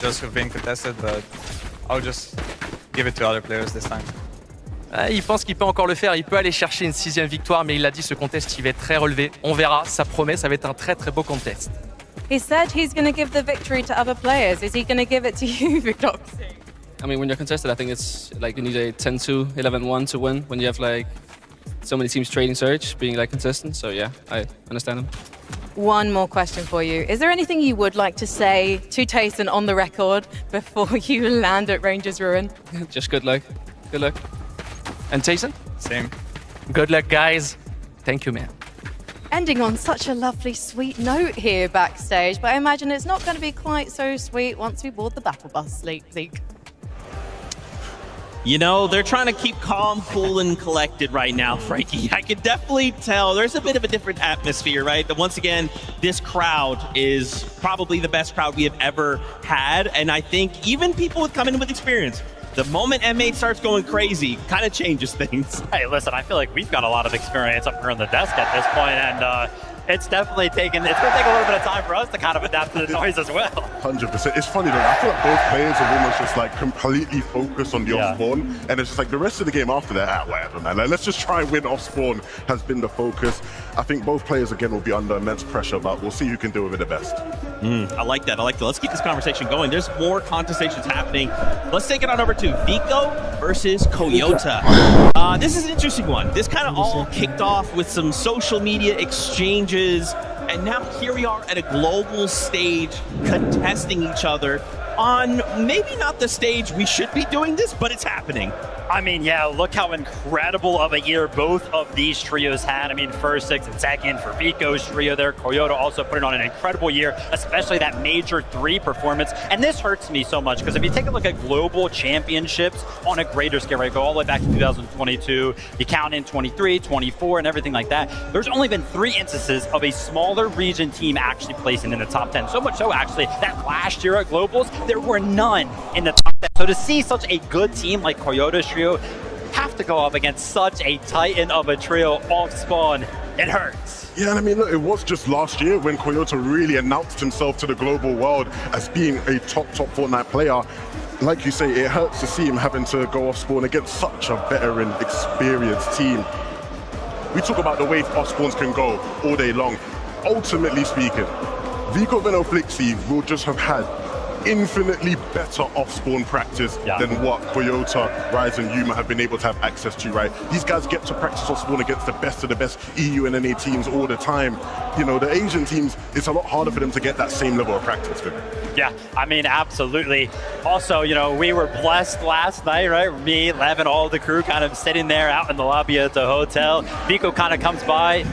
just have been contested, but I'll just give it to other players this time. Il pense qu'il peut encore le faire, il peut aller chercher une 6e victoire, mais il l'a dit, ce contest, il va être très relevé. On verra, ça promet, ça va être un très très beau contest. He said he's going to give the victory to other players. Is he going to give it to you, Victoxy? I mean, when you're contested, I think it's like you need a 10-2, 11-1 to win when you have like so many teams trading Surge, being like consistent. So yeah, I understand him. One more question for you. Is there anything you would like to say to Tayson on the record before you land at Rangers Ruin? Just good luck. Good luck. And Tayson? Same. Good luck, guys. Thank you, man. Ending on such a lovely, sweet note here backstage, but I imagine it's not going to be quite so sweet once we board the battle bus, Zeke. You know, they're trying to keep calm, cool, and collected right now, Frankie. I can definitely tell there's a bit of a different atmosphere, right? But once again, this crowd is probably the best crowd we have ever had. And I think even people coming in with experience, the moment M8 starts going crazy, kind of changes things. Hey, listen, I feel like we've got a lot of experience up here on the desk at this point, and it's definitely it's going to take a little bit of time for us to kind of adapt to the noise as well. 100%. It's funny though, I feel like both players are almost just like completely focused on the off-spawn, and it's just like the rest of the game after that, whatever, man. Like, let's just try and win off-spawn has been the focus. I think both players again will be under immense pressure, but we'll see who can do it the best. I like that. I like that. Let's keep this conversation going. There's more contestations happening. Let's take it on over to Vico versus Koyota. This is an interesting one. This kind of all kicked off with some social media exchanges, and now here we are at a global stage contesting each other on maybe not the stage we should be doing this, but it's happening. I mean, yeah, look how incredible of a year both of these trios had. I mean, first, sixth, and second for Vico's trio there. Koyota also putting on an incredible year, especially that Major 3 performance. And this hurts me so much because if you take a look at global championships on a greater scale, right, go all the way back to 2022, you count in 23, 24, and everything like that, there's only been 3 instances of a smaller region team actually placing in the top 10. So much so, actually, that last year at Globals, there were none in the top 10. So to see such a good team like Koyota's trio have to go up against such a titan of a trio off spawn, it hurts. Yeah, and I mean, look, it was just last year when Koyota really announced himself to the global world as being a top Fortnite player. Like you say, it hurts to see him having to go off spawn against such a veteran, experienced team. We talk about the way off spawns can go all day long. Ultimately speaking, Vico Veno Flixi will just have had infinitely better off-spawn practice than what Koyota, Rise, and Yuma have been able to have access to, right? These guys get to practice off-spawn against the best of the best EU and NA teams all the time. You know, the Asian teams, it's a lot harder for them to get that same level of practice with it. Yeah, I mean, absolutely. Also, you know, we were blessed last night, right? Me, Levin, all the crew kind of sitting there out in the lobby at the hotel. Vico kind of comes by.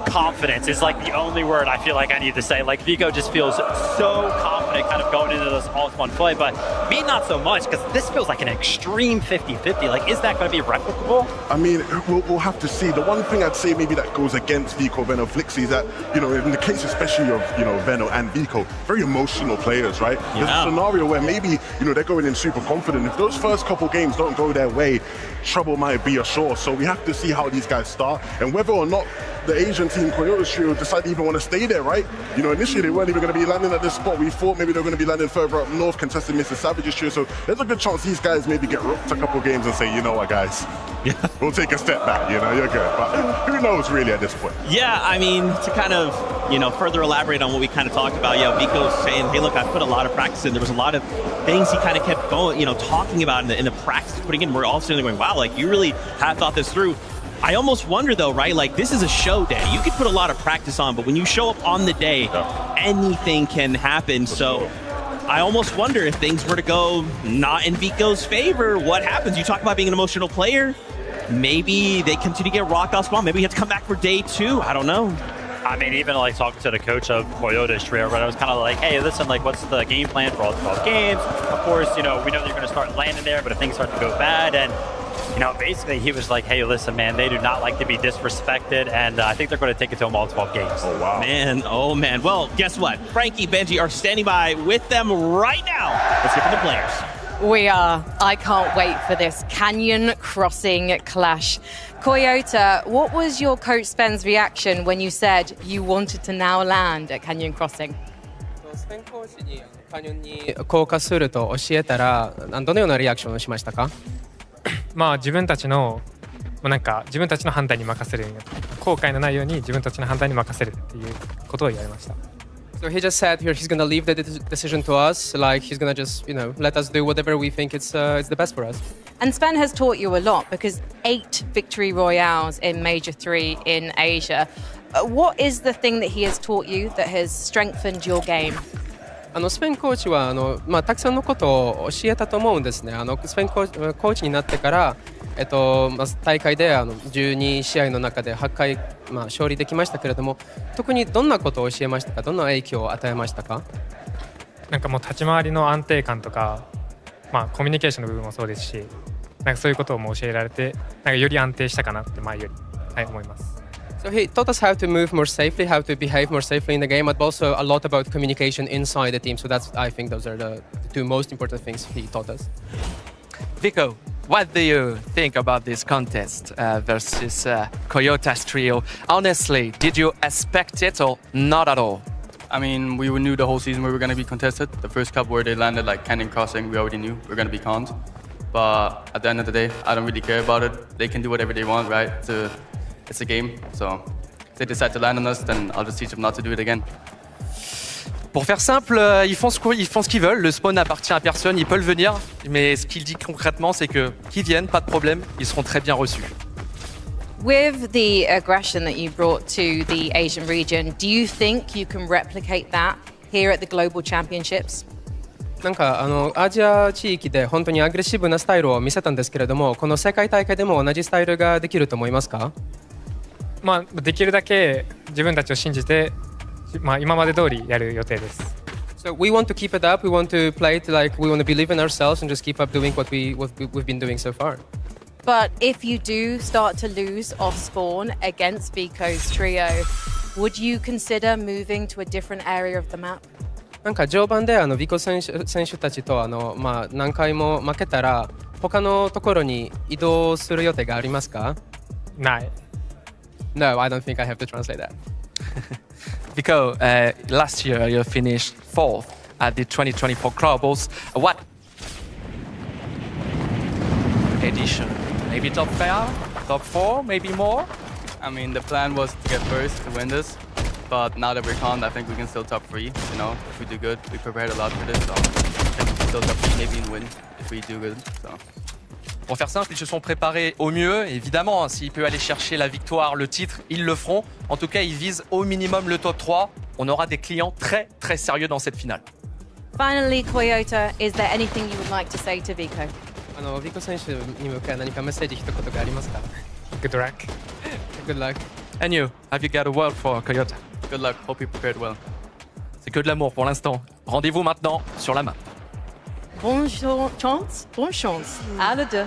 Confidence is like the only word I feel like I need to say. Like, Vico just feels so confident kind of going into this all-spawn play, but me not so much, because this feels like an extreme 50-50. Like, is that going to be replicable? I mean, we'll have to see. The one thing I'd say maybe that goes against Vico, Veno, Flixi is that, you know, in the case especially of, you know, Veno and Vico, very emotional players, right? Yeah. There's a scenario where maybe, you know, they're going in super confident. If those first couple games don't go their way, trouble might be assured. So we have to see how these guys start and whether or not the Asian team, Koyota's trio, decide to even want to stay there, right? You know, initially they weren't even going to be landing at this spot. We thought maybe they were going to be landing further up north, contesting Mr. Savage's trio. So there's a good chance these guys maybe get rooked a couple games and say, you know what, guys, we'll take a step back, you know, you're good. But who knows really at this point? Yeah, I mean, to kind of, you know, further elaborate on what we kind of talked about, yeah, Vico's saying, hey, look, I put a lot of practice in. There was a lot of things he kind of kept going, you know, talking about in the practice putting in. We're all sitting there going, wow, like, you really have thought this through. I almost wonder though, right? Like, this is a show day. You could put a lot of practice on, but when you show up on the day, anything can happen. So I almost wonder if things were to go not in Vico's favor, what happens? You talk about being an emotional player. Maybe they continue to get rocked off spawn. Maybe he has to come back for day 2. I don't know. I mean, even like talking to the coach of Koyota's trio, right? I was kind of like, hey, listen, like, what's the game plan for all 12 games? Of course, you know, we know that you're going to start landing there, but if things start to go bad, and you know, basically he was like, hey, listen, man, they do not like to be disrespected, and I think they're going to take it to them all 12 games. Oh, wow. Man, oh, man. Well, guess what? Frankie, Benji are standing by with them right now. Let's hear from the players. We are. I can't wait for this Canyon Crossing clash. Koyota, what was your coach Spen's reaction when you said you wanted to now land at Canyon Crossing? Spen coach 加入に降下すると教えたらどのようなリアクションをしましたか？まあ自分たちのなんか自分たちの判断に任せるように後悔のないように自分たちの判断に任せるっていうことを言われました。So he just said here he's gonna leave the decision to us, like he's gonna just let us do whatever we think it's the best for us. And Sven has taught you a lot because 8 victory royales in Major 3 in Asia. What is the thing that he has taught you that has strengthened your game? スペインコーチはたくさんのことを教えたと思うんですね。スペインコーチになってから、大会で12試合の中で8回、勝利できましたけれども、特にどんなことを教えましたか？どんな影響を与えましたか？なんかもう立ち回りの安定感とか、コミュニケーションの部分もそうですし、なんかそういうことをも教えられて、なんかより安定したかなって前より、思います。So he taught us how to move more safely, how to behave more safely in the game, but also a lot about communication inside the team. So I think those are the 2 most important things he taught us. Vico, what do you think about this contest versus Coyota's trio? Honestly, did you expect it or not at all? I mean, we knew the whole season we were going to be contested. The first cup where they landed like Canyon Crossing, we already knew we were going to be conned. But at the end of the day, I don't really care about it. They can do whatever they want, right? It's a game. So if they decide to land on us, then I'll just teach them not to do it again. Pour faire simple, ils font ce qu'ils veulent. Le spawn n'appartient à personne, ils peuvent venir. Mais ce qu'il dit concrètement, c'est que qu'ils viennent, pas de problème, ils seront très bien reçus. With the aggression that you brought to the Asian region, do you think you can replicate that here at the Global Championships? なんかアジア地域で本当にアグレッシブなスタイルを見せたんですけれども、この世界大会でも同じスタイルができると思いますか？できるだけ自分たちを信じて、今まで通りやる予定です。So we want to keep it up. We want to play it like we want to believe in ourselves and just keep up doing what we've been doing so far. But if you do start to lose off spawn against Vico's trio, would you consider moving to a different area of the map? なんか序盤でビコ選手たちと何回も負けたら他のところに移動する予定がありますか？ない。No, I don't think I have to translate that. Vico, last year you finished 4th at the 2024 Globals. What edition? Maybe top 5, top 4, maybe more? I mean, the plan was to get first to win this. But now that we're conned, I think we can still top 3. If we do good, we prepared a lot for this. So I think we can still top 3, maybe even win if we do good. So. Pour faire simple, ils se sont préparés au mieux. Évidemment, s'il peut aller chercher la victoire, le titre, ils le feront. En tout cas, ils visent au minimum le top 3. On aura des clients très très sérieux dans cette finale. Finally, Koyota, is there anything you would like to say to Vico? ビコ選手に向け何かメッセージ一言がありますか？ Good luck. Good luck. And you, have you got a word for Coyota? Good luck. Hope you prepared well. C'est que de l'amour pour l'instant. Rendez-vous maintenant sur la map. Bonne chance. À la deux.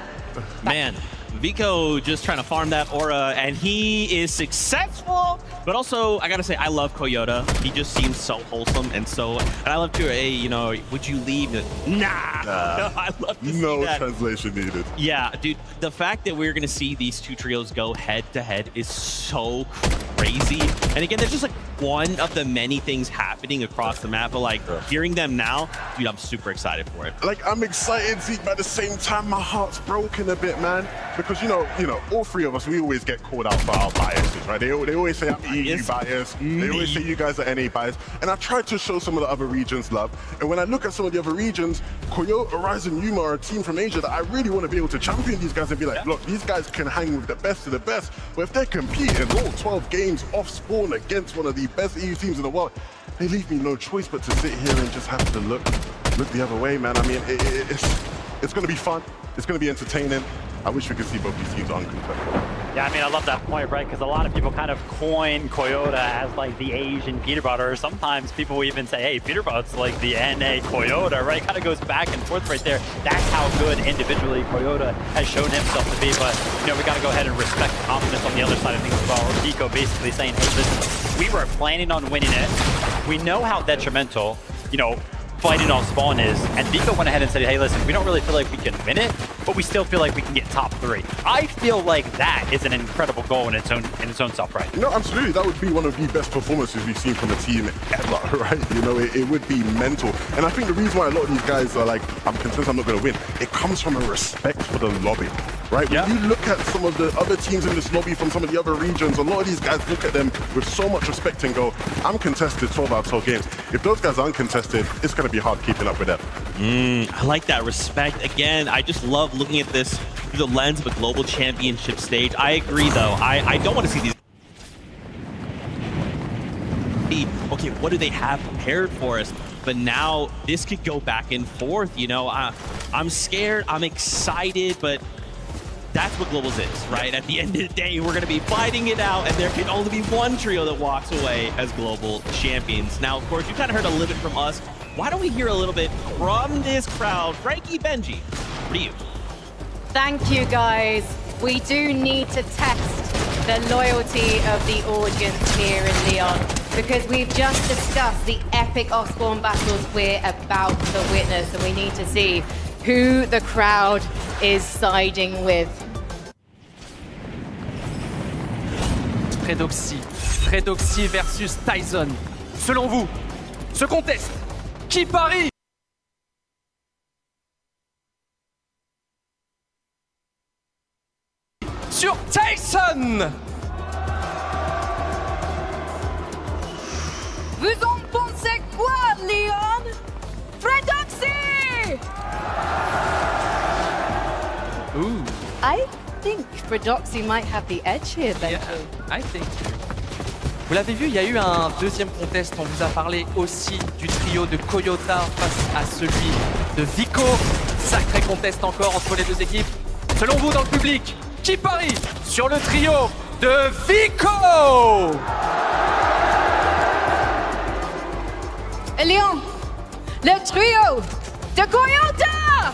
Man, Vico just trying to farm that aura, and he is successful. But also, I gotta say, I love Coyota. He just seems so wholesome and I love to, hey, would you leave? Nah. I love to see No that. translation needed. Yeah, dude, the fact that we're gonna see these 2 trios go head to head is so crazy. And again, there's just like one of the many things happening across the map, but like hearing them now, dude, I'm super excited for it. Like, I'm excited, Zeke, but at the same time, my heart's broken a bit, man. Because, all 3 of us, we always get called out for our biases, right? They always say I'm EU biased. They always say you guys are NA biased. And I tried to show some of the other regions love. And when I look at some of the other regions, Coyote, Horizon, Yuma are a team from Asia that I really want to be able to champion these guys and be like, look, these guys can hang with the best of the best. But if they're competing all 12 games off spawn against one of the best EU teams in the world, they leave me no choice but to sit here and just have to look the other way, man. I mean, it's going to be fun. It's going to be entertaining. I wish we could see both these teams uncontested. Yeah, I mean, I love that point, right? Because a lot of people kind of coin Coyota as like the Asian Peterbot, or sometimes people even say, hey, Peterbot's like the NA Coyota, right? Kind of goes back and forth right there. That's how good individually Coyota has shown himself to be. But, we got to go ahead and respect the confidence on the other side of things as well. Vico basically saying, hey, listen, we were planning on winning it. We know how detrimental, fighting off spawn is, and Vico went ahead and said, hey, listen, we don't really feel like we can win it, but we still feel like we can get top 3. I feel like that is an incredible goal in its own self, right? No, absolutely. That would be one of the best performances we've seen from a team ever, right? You know, it would be mental. And I think the reason why a lot of these guys are like, I'm convinced I'm not going to win, it comes from a respect for the lobby, right? Yeah. When you look at some of the other teams in this lobby from some of the other regions, a lot of these guys look at them with so much respect and go, I'm contested 12 out of 12 games. If those guys are uncontested, it's going to be hard keeping up with them. I like that respect. Again, I just love looking at this through the lens of a global championship stage. I agree, though. I don't want to see these. Okay, what do they have prepared for us? But now this could go back and forth. You know, I'm scared. I'm excited, but that's what Globals is, right? At the end of the day, we're going to be fighting it out, and there can only be one trio that walks away as global champions. Now, of course, you kind of heard a little bit from us. Why don't we hear a little bit from this crowd? Frankie, Benji, for you. Thank you, guys. We do need to test the loyalty of the audience here in Lyon, because we've just discussed the epic off-spawn battles we're about to witness, and we need to see who the crowd is siding with. Fredoxy versus Tyson. Selon vous, ce contest, qui parie? Sur Tyson! Vous en pensez quoi, Lyon? Fredoxy! Ooh. I think Fredoxy might have the edge here, Benji. Yeah, I think. Vous l'avez vu, il y a eu un deuxième contest. On vous a parlé aussi du trio de Koyota face à celui de Vico. Sacré contest encore entre les deux équipes. Selon vous, dans le public, qui parie sur le trio de Vico? Lyon, le trio de Koyota!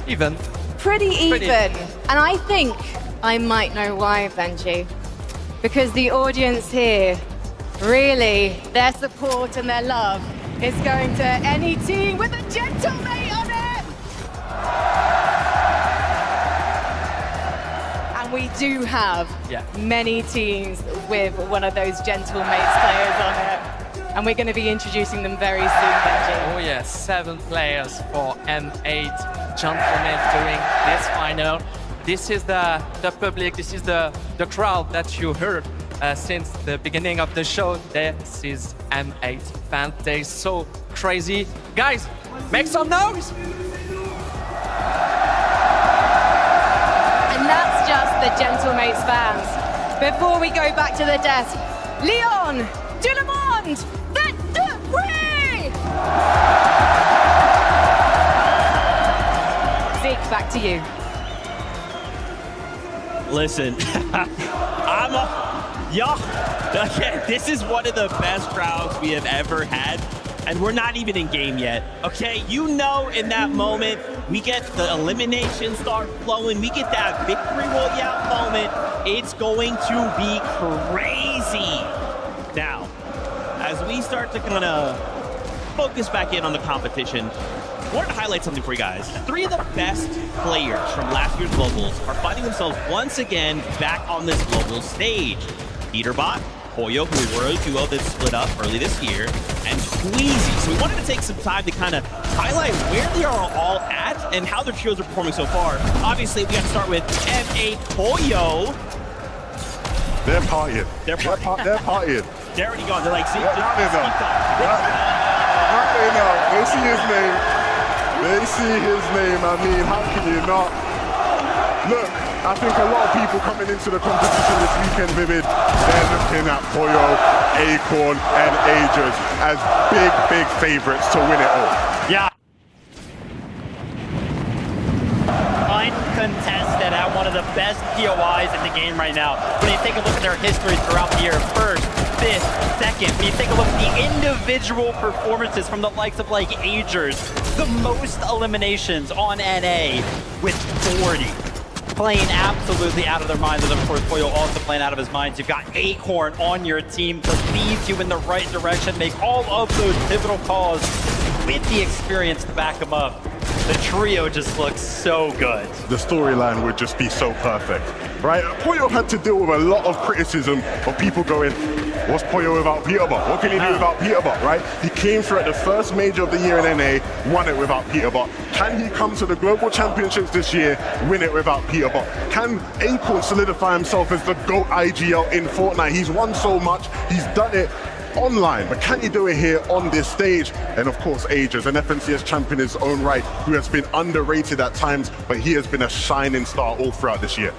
Even. Pretty even. And I think I might know why, Benji. Because the audience here, really, their support and their love is going to any team with a gentlemate on it! And we do have many teams with one of those gentlemates players on it. And we're going to be introducing them very soon, Benji. Oh yeah, 7 players for M8 gentlemen during this final. This is the public, this is the crowd that you heard since the beginning of the show. This is M8 fan day, so crazy. Guys, make some noise! And that's just the Gentlemates fans. Before we go back to the desk, Lyon, tout le monde, faites du bruit! Zeke, back to you. Listen, okay, this is one of the best crowds we have ever had, and we're not even in game yet, okay? You know, in that moment, we get the elimination start flowing, we get that victory royale moment, it's going to be crazy. Now, as we start to kind of focus back in on the competition, I wanted to highlight something for you guys. 3 of the best players from last year's Globals are finding themselves once again back on this global stage. Peterbot, Hoyo, who were a duo that split up early this year, and Queasy. So we wanted to take some time to kind of highlight where they are all at and how their trios are performing so far. Obviously, we got to start with M8 Hoyo. They're partying. They're partying. They're partying. They're already gone. They're like, see, they see his name. They see his name. I mean, how can you not? Look, I think a lot of people coming into the competition this weekend, Vivid, they're looking at Hoyo, Acorn, and Aegis as big favorites to win it all. Yeah. Uncontested at one of the best POIs in the game right now. When you take a look at their history throughout the year, first, fifth, second, when you take a look at the individual performances from the likes of like Agers, the most eliminations on NA with 40. playing absolutely out of their minds, and of course Poyo also playing out of his mind. You've got Acorn on your team to lead you in the right direction, make all of those pivotal calls with the experience to back them up. The trio just looks so good. The storyline would just be so perfect, right? Poyo had to deal with a lot of criticism of people going, what's Poyo without Peterbot? What can he do without Peterbot, right? He came through at the first major of the year in NA, won it without Peterbot. Can he come to the Global Championships this year, win it without Peterbot? Can Acorn solidify himself as the GOAT IGL in Fortnite? He's won so much, he's done it online, but can he do it here on this stage? And of course, Aegis, an FNCS champion in his own right, who has been underrated at times, but he has been a shining star all throughout this year.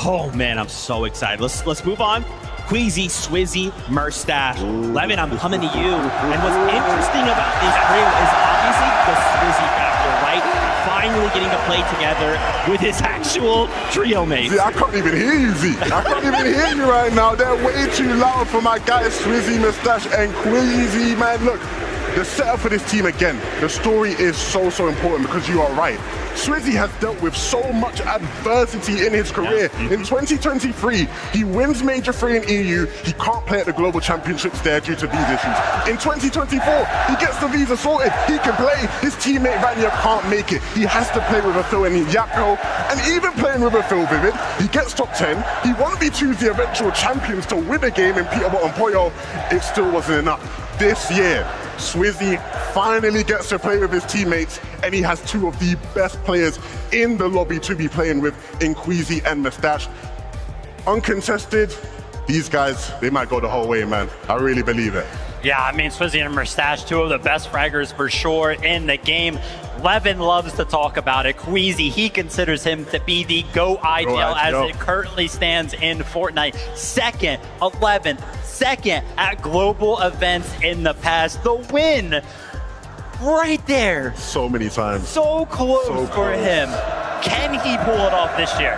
Oh man, I'm so excited. Let's move on. Queasy, Swizzy, Murstache. Levin, I'm coming to you. And what's interesting about this trio is obviously the Swizzy factor, right? Finally getting to play together with his actual trio mates. See, I can't even hear you, Z. I can't even hear you right now. They're way too loud for my guys, Swizzy, Moustache, and Queasy, man. Look, the setup for this team again, the story is so important because you are right. Swizzy has dealt with so much adversity in his career. In 2023, he wins Major 3 in EU. He can't play at the Global Championships there due to visa issues. In 2024, he gets the visa sorted. He can play. His teammate Vanya can't make it. He has to play with a Phil and Yakko. And even playing with a Phil Vivid, he gets top 10. He won't be choose the eventual champions to win a game in Peterbot and Poyo. It still wasn't enough. This year, Swizzy finally gets to play with his teammates, and he has two of the best players in the lobby to be playing with in Queasy and Moustache. Uncontested, these guys, they might go the whole way, man. I really believe it. Yeah, I mean, Swizzy and Moustache, two of the best fraggers for sure in the game. Levin loves to talk about it. Queasy, he considers him to be the GOAT IGL as it currently stands in Fortnite. Second, 11th, second at global events in the past. The win right there. So many times. So close for him. Can he pull it off this year?